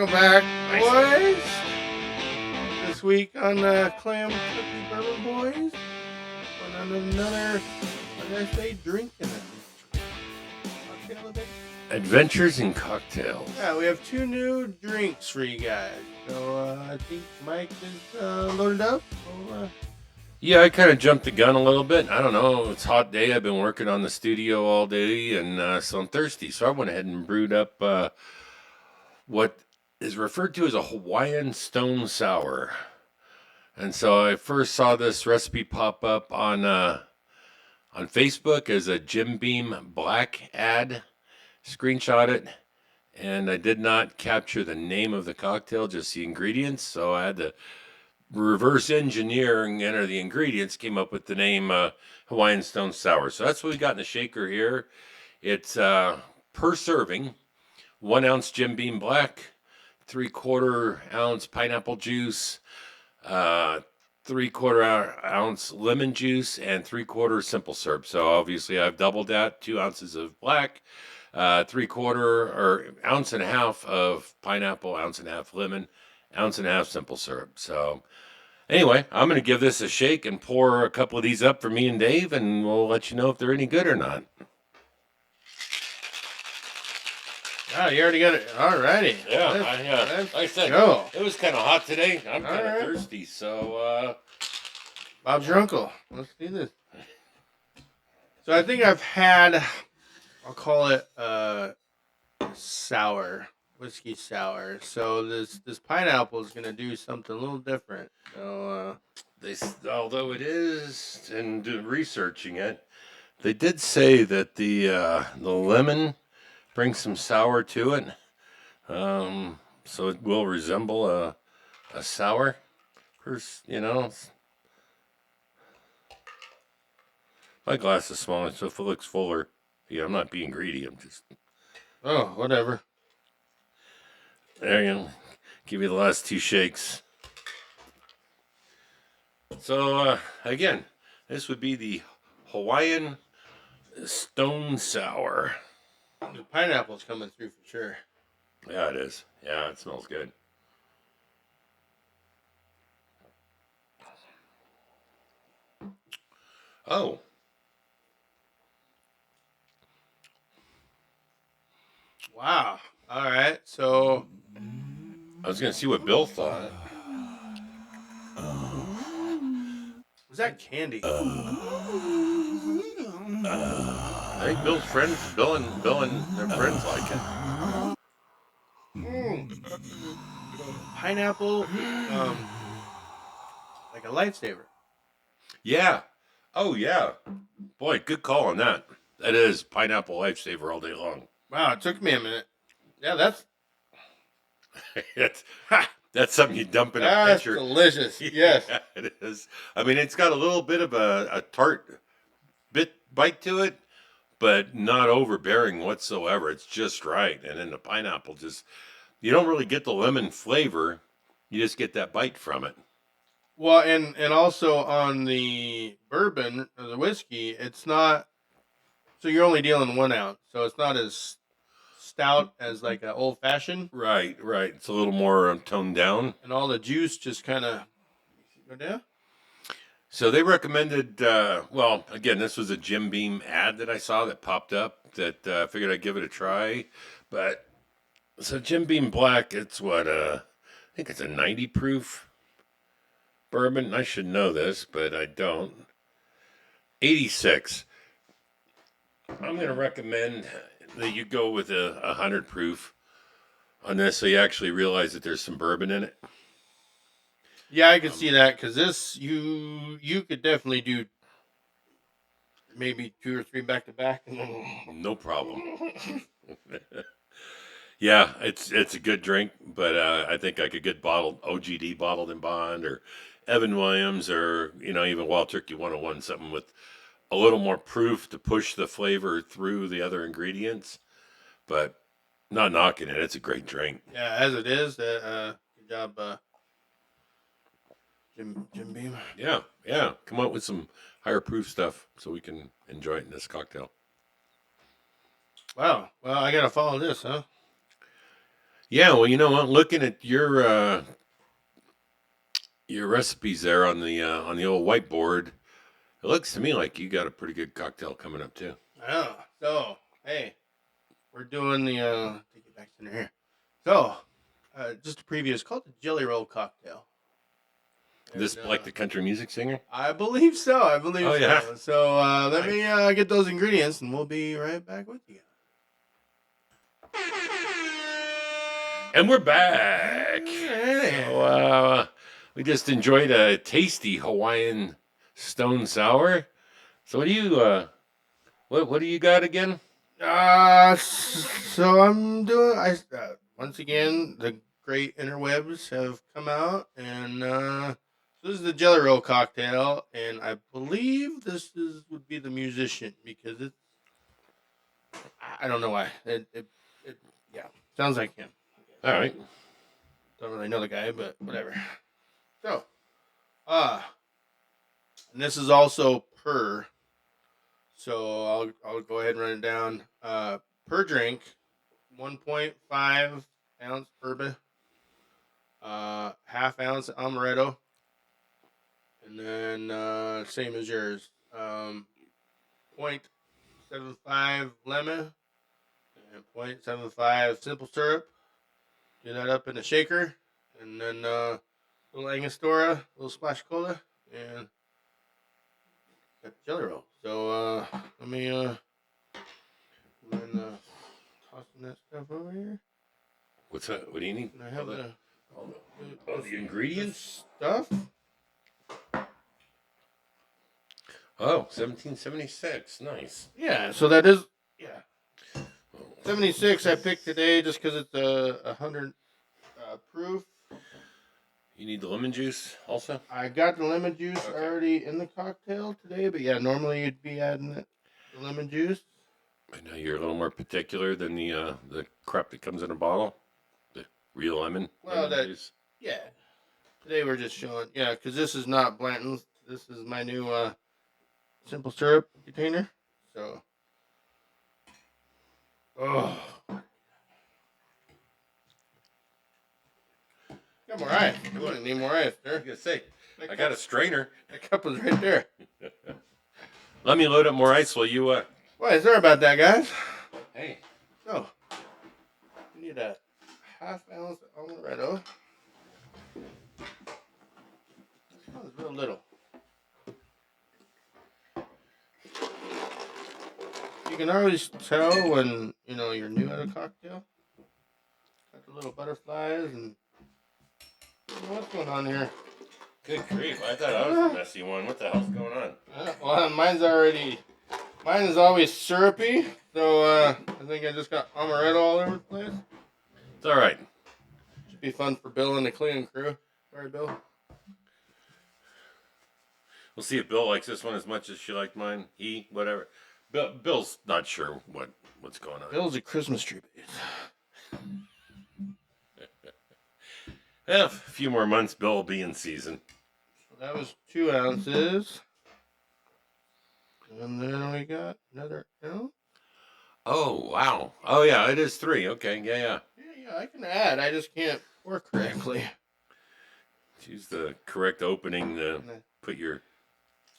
Welcome back, boys. This week on Klamtucky Bourbon Boys, on another, what did I say, drinking cocktail of it. Adventures in Cocktails. Yeah, we have two new drinks for you guys. So I think Mike is loaded up. So, Yeah, I kind of jumped the gun a little bit. I don't know. It's a hot day. I've been working on the studio all day, and so I'm thirsty. So I went ahead and brewed up what is referred to as a Hawaiian Stone Sour. And so I first saw this recipe pop up on Facebook as a Jim Beam Black ad. Screenshot it, and I did not capture the name of the cocktail, just the ingredients. So I had to reverse engineer and enter the ingredients. Came up with the name Hawaiian Stone Sour. So that's what we got in the shaker here. It's per serving, 1 ounce Jim Beam Black, 3/4 ounce pineapple juice, 3/4 ounce lemon juice, and 3/4 simple syrup. So obviously I've doubled that, 2 ounces of black, 3/4 or ounce and a half of pineapple, ounce and a half lemon, ounce and a half simple syrup. So anyway, I'm going to give this a shake and pour a couple of these up for me and Dave, and we'll let you know if they're any good or not. oh, you already got it. Alrighty. Like I said, go. it was kind of hot today. I'm kind of All right. thirsty, so Bob's your uncle. Let's do this. So I think I've had, I'll call it sour, whiskey sour. So this pineapple is gonna do something a little different. So although it is, and researching it, they did say that the lemon brings some sour to it, so it will resemble a sour. You know, my glass is smaller, so if it looks fuller, yeah, I'm not being greedy. I'm just whatever. there. You know, give you the last two shakes. So again, this would be the Hawaiian Stone Sour. The pineapple's coming through for sure. Yeah, it is. Yeah, it smells good. Oh. Wow. All right. So I was going to see what Bill thought. was that candy? I think Bill's friends, Bill and their friends like it. Pineapple, like a lifesaver. Yeah. Oh, yeah. Boy, good call on that. That is pineapple lifesaver all day long. Wow, it took me a minute. Yeah, that's that's something you dump in a that's pitcher. delicious. Yes. Yeah, it is. I mean, it's got a little bit of a tart bite to it, but not overbearing whatsoever. It's just right. And then the pineapple you don't really get the lemon flavor. You just get that bite from it. Well, and also on the bourbon or the whiskey, it's not. So you're only dealing 1 ounce, so it's not as stout as like an old fashioned. Right. It's a little more toned down. And all the juice just kind of go down. So they recommended, well, again, this was a Jim Beam ad that I saw that popped up that I figured I'd give it a try. But, so Jim Beam Black, it's what, I think it's a 90 proof bourbon. I should know this, but I don't. 86. I'm going to recommend that you go with a 100 proof on this so you actually realize that there's some bourbon in it. Yeah, I could see that because this you could definitely do maybe 2 or 3 back to back. No problem. Yeah, it's a good drink, but I think I could get OGD bottled in bond, or Evan Williams, or even Wild Turkey 101, something with a little more proof to push the flavor through the other ingredients. But not knocking it. It's a great drink. Yeah, as it is. Good job, Jim Beam. Yeah. Come up with some higher proof stuff so we can enjoy it in this cocktail. Wow. Well, I gotta follow this, huh? Yeah, well, you know what? Looking at your recipes there on the old whiteboard, it looks to me like you got a pretty good cocktail coming up too. Oh, so hey, we're doing the take it back to here. So, just a preview. It's called the Jelly Roll Cocktail. This And, like the country music singer? I believe so. I believe Oh, so. yeah. So let Nice. me get those ingredients, and we'll be right back with you. And we're back. So we just enjoyed a tasty Hawaiian Stone Sour. So what do you got again? So I'm doing. Once again, the great interwebs have come out, and this is the Jelly Roll cocktail, and I believe would be the musician because it's. I don't know why. It yeah, sounds like him. All right. Don't really know the guy, but whatever. So, and this is also per. So I'll go ahead and run it down. Per drink, 1.5 ounce bourbon, half ounce amaretto, and then same as yours, 0.75 lemon and 0.75 simple syrup. Do that up in a shaker, and then little Angostura, little splash of cola, and got the Jelly Roll. So let me tossing that stuff over here. What's that? What do you need? Can I have the the ingredients? stuff? Oh, 1776. Nice. Yeah, so that is 76. I picked today just because it's a 100 proof. You need the lemon juice also? I got the lemon juice already in the cocktail today, but yeah, normally you'd be adding the lemon juice. I know you're a little more particular than the crap that comes in a bottle. The real lemon juice. Yeah. Today we're just showing, because this is not Blanton's. This is my new simple syrup container. So, got more ice. You wouldn't need more ice, sir. I was gonna say, I got a strainer. That cup was right there. Let me load up more ice while you. Well, sorry about that, guys. Hey. So, we need a half ounce of amaretto. That was real little. You can always tell when you're new at a cocktail. Got the little butterflies and what's going on here? Good grief! I thought I was the messy one. What the hell's going on? Well, mine is always syrupy, so I think I just got amaretto all over the place. It's all right. Should be fun for Bill and the cleaning crew. Sorry, Bill. We'll see if Bill likes this one as much as she liked mine. Whatever. Bill's not sure what's going on. Bill's a Christmas tree. A few more months, Bill will be in season. So that was 2 ounces. And then we got another ounce. Oh, wow. Oh, yeah, it is 3. Okay, yeah. Yeah, I can add. I just can't pour correctly. Choose the correct opening to put your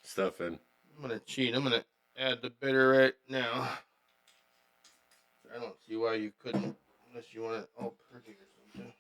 stuff in. I'm going to cheat. I'm going to add the bitter right now. I don't see why you couldn't, unless you want it all perfect or something.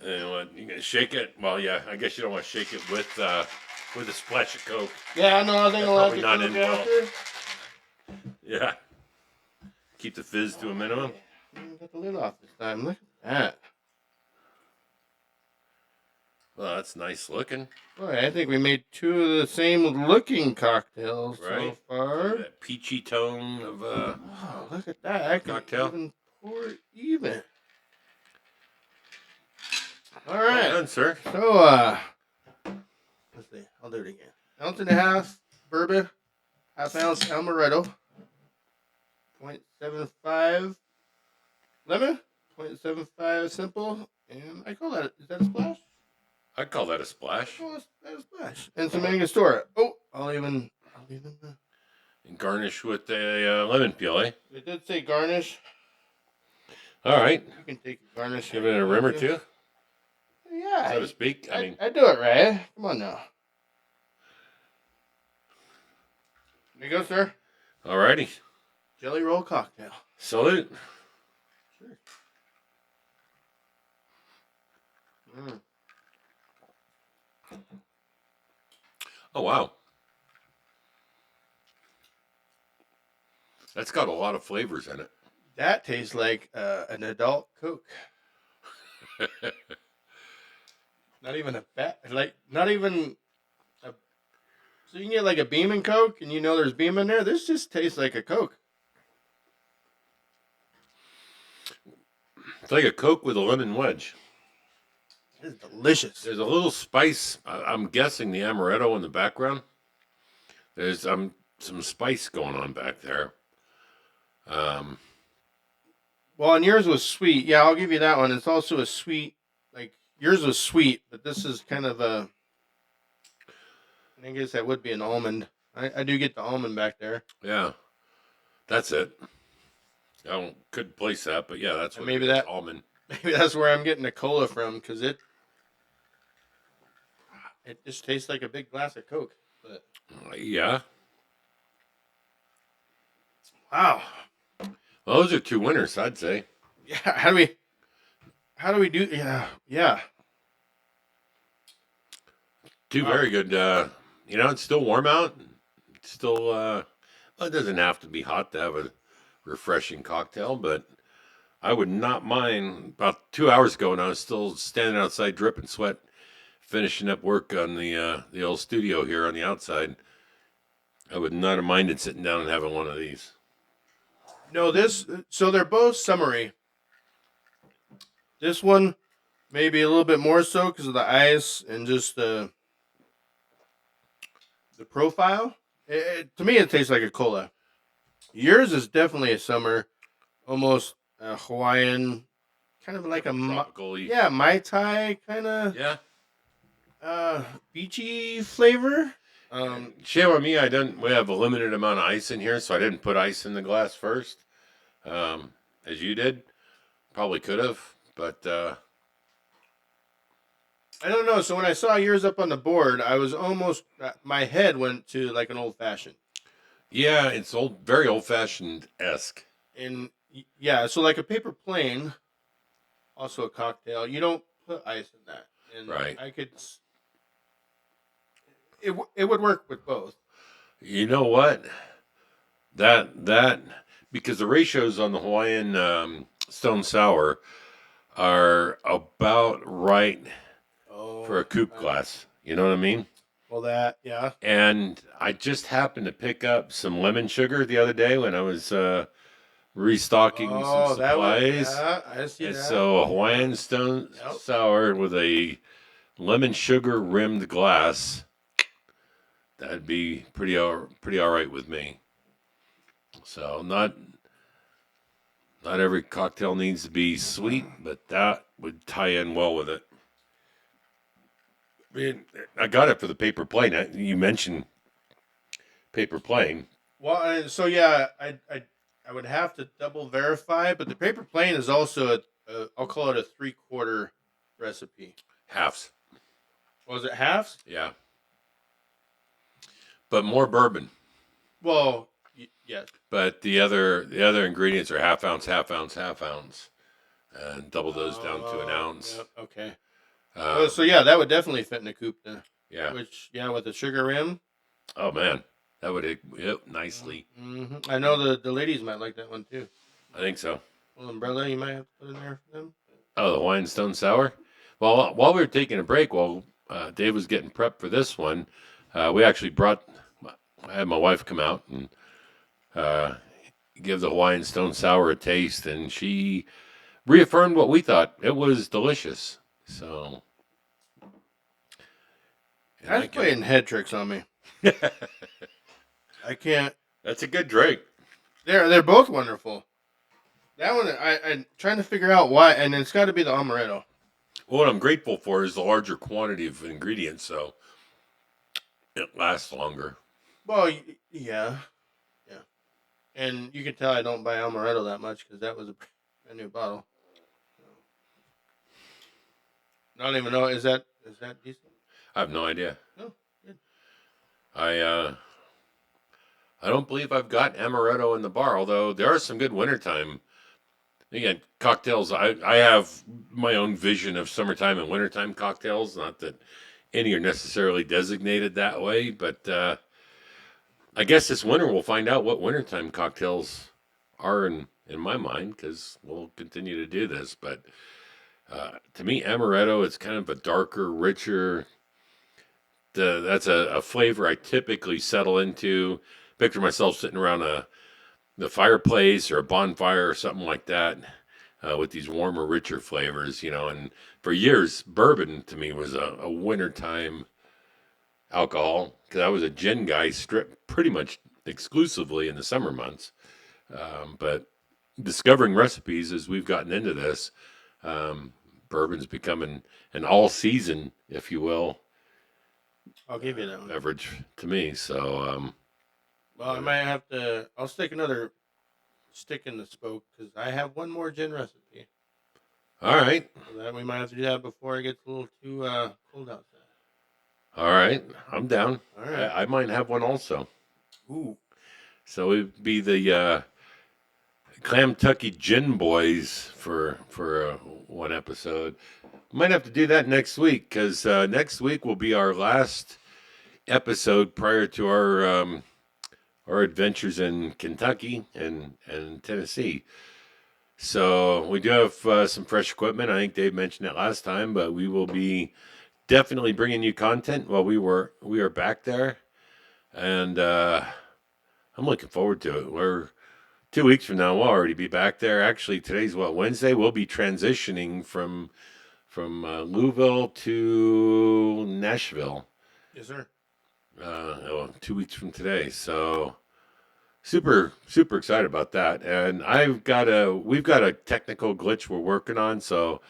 And what, you gonna shake it? Well, yeah, I guess you don't want to shake it with a splash of Coke. Yeah, no, I think I'll have to not Coke in after. Yeah. Keep the fizz to a minimum. Got the lid off this time. Look at that. Well, that's nice looking. Boy, I think we made 2 of the same looking cocktails so far. That peachy tone of oh, look at that. I can cocktail. even pour even. All right. Well done, sir. So, let's see. I'll do it again. 1.5 ounces bourbon, half ounce amaretto, 0.75 lemon, 0.75 simple, and I call that, is that a splash? I'd call that a splash. Oh, that's a splash. And some Angostura. Oh, I'll even. And garnish with a lemon peel, eh? It did say garnish. All right. You can take a garnish. Give it a rim or two, Yeah. so to speak. I mean, I do it right. Come on now. There you go, sir. all righty. Jelly roll cocktail. Salute. Sure. Mm. Oh, wow. That's got a lot of flavors in it. That tastes like an adult Coke. Not even a bat. Like not even a. So you can get like a Beam and Coke, and you know there's Beam in there. This just tastes like a Coke. It's like a Coke with a lemon wedge. It's delicious. There's a little spice. I'm guessing the amaretto in the background. There's some spice going on back there. Well, and yours was sweet. Yeah, I'll give you that one. It's also a sweet. Like yours was sweet, but this is kind of a. I guess that would be an almond. I do get the almond back there. Yeah, that's it. Couldn't place that, but yeah, that's what maybe it is, that almond. Maybe that's where I'm getting the cola from because it just tastes like a big glass of Coke. But Yeah. wow, Well, those are two winners, I'd say. yeah. How do we do? Yeah. Two Wow. very good. It's still warm out. It's still. Well, it doesn't have to be hot to have a refreshing cocktail, but I would not mind. About 2 hours ago, and I was still standing outside, dripping sweat, finishing up work on the old studio here on the outside. I would not have minded sitting down and having one of these. No, so they're both summery. This one maybe a little bit more so because of the ice and just the profile. To me, it tastes like a cola. Yours is definitely a summer, almost a Hawaiian, kind of like a Tropical. yeah Mai Tai kind of Yeah. beachy flavor. Shame on me. We have a limited amount of ice in here, so I didn't put ice in the glass first, as you did. Probably could have, but I don't know. So when I saw yours up on the board, I was almost my head went to like an old fashioned. yeah, it's very old fashioned esque. And yeah, so like a paper plane, also a cocktail. You don't put ice in that, and Right. I could. It would work with both. You know what? That because the ratios on the Hawaiian Stone Sour are about right Oh, for a coupe glass. You know what I mean? well, that yeah. And I just happened to pick up some lemon sugar the other day when I was restocking Oh, some that was supplies. yeah. I see And that. so a Hawaiian Stone Yep. Sour with a lemon sugar rimmed glass. That'd be pretty all right with me. So not every cocktail needs to be sweet, but that would tie in well with it. I mean, I got it for the paper plane. You mentioned paper plane. Well, so yeah, I would have to double verify, but the paper plane is also I'll call it a 3/4 recipe. Halves. Was it halves? Yeah. But more bourbon. Well, yes. But the other ingredients are half ounce, half ounce, half ounce, and double those down to an ounce. Yep, okay. Uh, So yeah, that would definitely fit in a coupe then. yeah. Which yeah, with the sugar rim. Oh man, that would hit nicely. Mm-hmm. I know the ladies might like that one too. I think so. Little umbrella you might have to put in there for them. Oh, the Hawaiian Stone Sour. Well, while we were taking a break, while Dave was getting prepped for this one, we actually I had my wife come out and give the Hawaiian Stone Sour a taste, and she reaffirmed what we thought. It was delicious. So. That's playing head tricks on me. I can't. That's a good drink. They're both wonderful. That one I'm trying to figure out why, and it's got to be the amaretto. Well, what I'm grateful for is the larger quantity of ingredients, so it lasts longer. Well, yeah, and you can tell I don't buy amaretto that much because that was a new bottle. I don't even know. Is that decent? I have no idea. No, good. I don't believe I've got amaretto in the bar, although there are some good wintertime. Again, cocktails. I have my own vision of summertime and wintertime cocktails. Not that any are necessarily designated that way, but I guess this winter we'll find out what wintertime cocktails are in my mind, because we'll continue to do this. But to me, amaretto is kind of a darker, richer. That's a flavor I typically settle into. Picture myself sitting around the fireplace or a bonfire or something like that, with these warmer, richer flavors, And for years, bourbon to me was a wintertime alcohol, because I was a gin guy, stripped pretty much exclusively in the summer months. But discovering recipes as we've gotten into this, bourbon's becoming an all season, if you will, I'll give you that one. beverage to me. So, well, I might have to. I'll stick another stick in the spoke because I have one more gin recipe. All right. So that we might have to do that before it gets a little too cold outside. All right. I'm down. All right. I might have one also. Ooh. So it would be the Klamtucky Gin Boys for one episode. Might have to do that next week, because next week will be our last episode prior to our adventures in Kentucky and Tennessee. So we do have some fresh equipment. I think Dave mentioned it last time, but we will be definitely bringing you content while we are back there, and I'm looking forward to it. We're 2 weeks from now. We'll already be back there. Actually, today's Wednesday. We'll be transitioning from Louisville to Nashville. Yes, sir. 2 weeks from today. So super excited about that. And we've got a technical glitch we're working on. So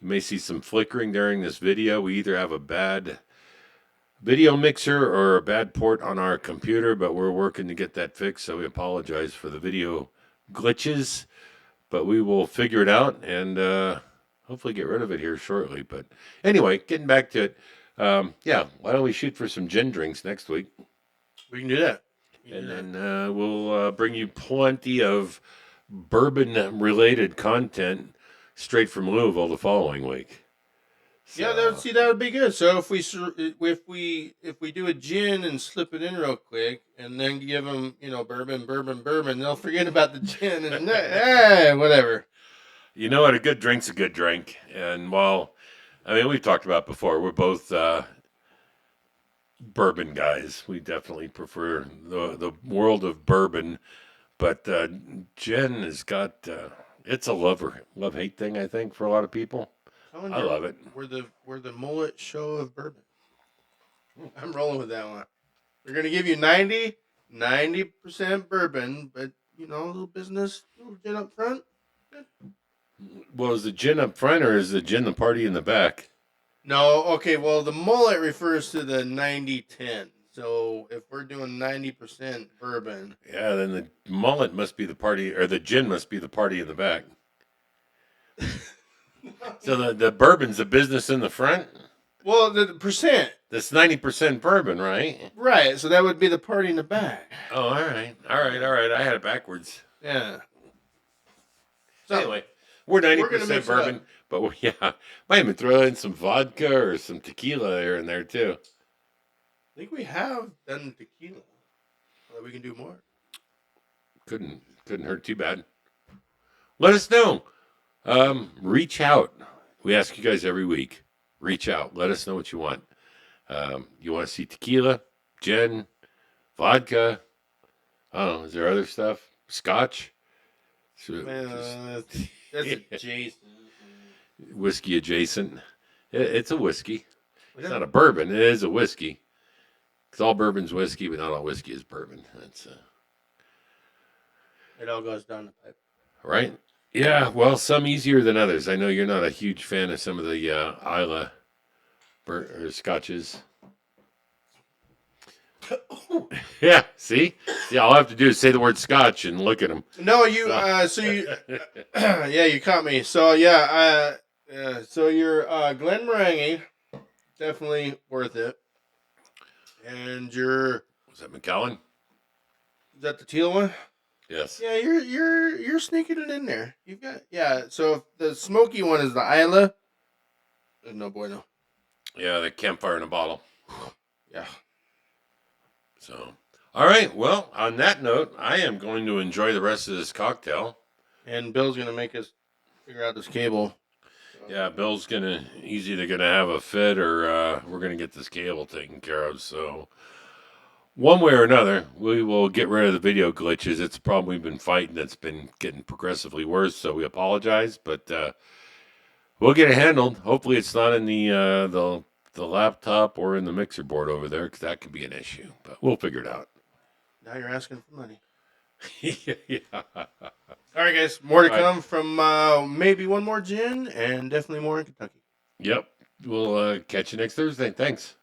you may see some flickering during this video. We either have a bad video mixer or a bad port on our computer, but we're working to get that fixed. So we apologize for the video glitches, but we will figure it out and hopefully get rid of it here shortly. But anyway, getting back to it. Yeah, why don't we shoot for some gin drinks next week? We can do that. And then we'll bring you plenty of bourbon-related content straight from Louisville the following week. So, yeah, that would be good. So if we do a gin and slip it in real quick, and then give them bourbon, they'll forget about the gin and whatever. You know what? A good drink's a good drink. And we've talked about it before. We're both bourbon guys. We definitely prefer the world of bourbon, but gin has got it's a love-hate thing, I think, for a lot of people. I love it. We're the mullet show of bourbon. I'm rolling with that one. We're gonna give you 90% bourbon, but a little business, a little gin up front. Well, is the gin up front or is the gin the party in the back? No, okay. Well, the mullet refers to the 90-10. So if we're doing 90% bourbon, yeah, then the mullet must be the party, or the gin must be the party in the back. So the bourbon's the business in the front? Well, the percent. That's 90% bourbon, right? Right, so that would be the party in the back. Oh, all right. I had it backwards. Yeah. So anyway, we're 90% bourbon, but might even throw in some vodka or some tequila there in there too. I think we have done tequila. Well, we can do more. Couldn't hurt too bad. Let us know. Reach out. We ask you guys every week. Reach out. Let us know what you want. You want to see tequila, gin, vodka? I don't know. Is there other stuff? Scotch? That's adjacent. Whiskey adjacent. It's a whiskey. It's not a bourbon. It is a whiskey. Because all bourbon's whiskey, but not all whiskey is bourbon. That's it all goes down the pipe. Right? Yeah, well, some easier than others. I know you're not a huge fan of some of the Isla or scotches. Yeah, see? Yeah, all I have to do is say the word scotch and look at him. No, you. Yeah, you caught me. So yeah, so your Glenmorangie, definitely worth it. And your Was that McAllen? is that the teal one? Yes. Yeah, you're sneaking it in there. You've got So if the smoky one is the Isla, there's no bueno. Yeah, the campfire in a bottle. Yeah. So, all right. Well, on that note, I am going to enjoy the rest of this cocktail. And Bill's gonna make us figure out this cable. Yeah, he's either gonna have a fit or we're gonna get this cable taken care of. So, one way or another, we will get rid of the video glitches. It's a problem we've been fighting that's been getting progressively worse. So we apologize, but we'll get it handled. Hopefully, it's not in the laptop or in the mixer board over there, because that could be an issue. But we'll figure it out. Now you're asking for money. Yeah. All right, guys. More to All right. come from maybe one more gin and definitely more in Kentucky. Yep. We'll catch you next Thursday. Thanks.